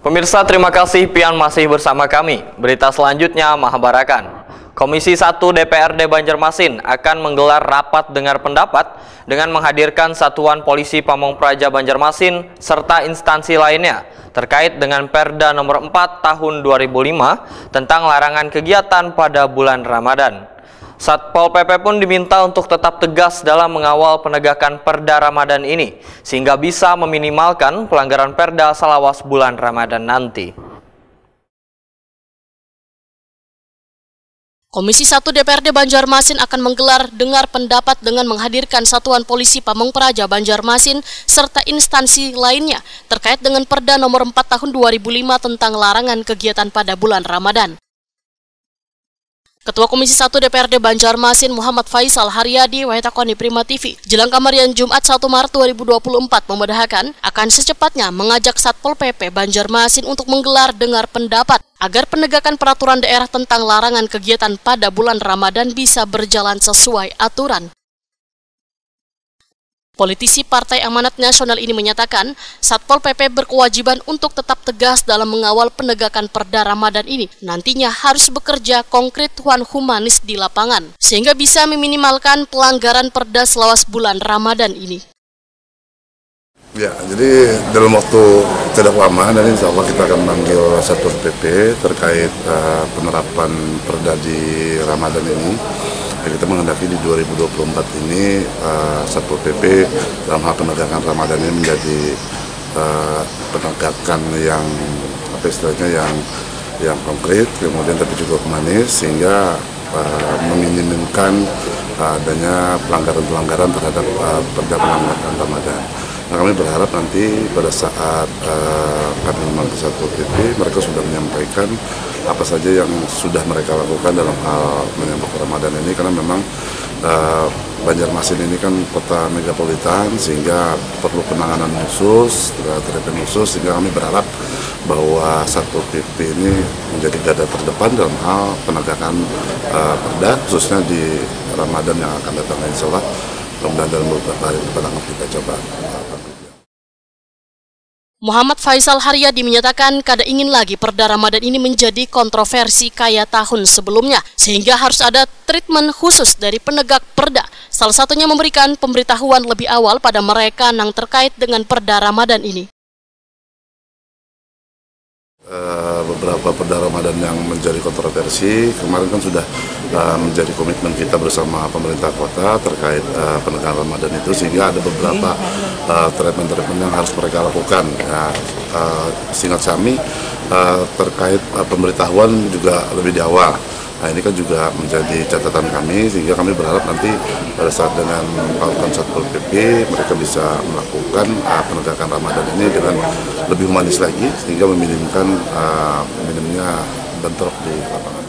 Pemirsa, terima kasih pian masih bersama kami. Berita selanjutnya Mahabarakan. Komisi 1 DPRD Banjarmasin akan menggelar rapat dengar pendapat dengan menghadirkan Satuan Polisi Pamong Praja Banjarmasin serta instansi lainnya terkait dengan Perda Nomor 4 Tahun 2005 tentang larangan kegiatan pada bulan Ramadan. Satpol PP pun diminta untuk tetap tegas dalam mengawal penegakan Perda Ramadan ini, sehingga bisa meminimalkan pelanggaran Perda selawas bulan Ramadan nanti. Komisi 1 DPRD Banjarmasin akan menggelar dengar pendapat dengan menghadirkan Satuan Polisi Pamong Praja Banjarmasin serta instansi lainnya terkait dengan Perda Nomor 4 Tahun 2005 tentang larangan kegiatan pada bulan Ramadan. Ketua Komisi 1 DPRD Banjarmasin Muhammad Faisal Haryadi Waitakoni Prima TV jelang kamarian Jumat 1 Maret 2024 memudahkan akan secepatnya mengajak Satpol PP Banjarmasin untuk menggelar dengar pendapat agar penegakan peraturan daerah tentang larangan kegiatan pada bulan Ramadan bisa berjalan sesuai aturan. Politisi Partai Amanat Nasional ini menyatakan, Satpol PP berkewajiban untuk tetap tegas dalam mengawal penegakan Perda Ramadan ini. Nantinya harus bekerja konkret dan humanis di lapangan, sehingga bisa meminimalkan pelanggaran Perda selawas bulan Ramadan ini. Ya, jadi dalam waktu tidak lama dan insya Allah kita akan memanggil Satpol PP terkait penerapan Perda di Ramadan ini. Kita menghendaki di 2024 ini Satpol PP dalam hal penegakan Ramadan ini menjadi penegakan yang yang konkret, kemudian tapi juga humanis, sehingga meminimumkan adanya pelanggaran-pelanggaran terhadap Perda penanggulangan Ramadan. Nah, kami berharap nanti pada saat kami memanggil Satpol PP, mereka sudah menyampaikan apa saja yang sudah mereka lakukan dalam hal menyambut Ramadan ini, karena memang Banjarmasin ini kan kota megapolitan, sehingga perlu penanganan khusus, treatment khusus, sehingga kami berharap bahwa Satpol PP ini menjadi garda terdepan dalam hal penegakan Perda, khususnya di Ramadan yang akan datang, insya Allah. Kemudian dalam beberapa hari ke depan kita coba. Muhammad Faisal Haryadi menyatakan kada ingin lagi Perda Ramadan ini menjadi kontroversi kayak tahun sebelumnya, sehingga harus ada treatment khusus dari penegak Perda. Salah satunya memberikan pemberitahuan lebih awal pada mereka yang terkait dengan Perda Ramadan ini. Beberapa Perda Ramadan yang menjadi kontroversi kemarin kan sudah menjadi komitmen kita bersama pemerintah kota terkait penegakan Ramadan itu, sehingga ada beberapa treatment yang harus mereka lakukan. Ya, singkat kami terkait pemberitahuan juga lebih di awal. Nah, ini kan juga menjadi catatan kami, sehingga kami berharap nanti pada saat dengan melakukan Satpol PP mereka bisa melakukan penegakan Ramadan ini dengan lebih humanis lagi, sehingga meminimkan minimnya bentrok di lapangan.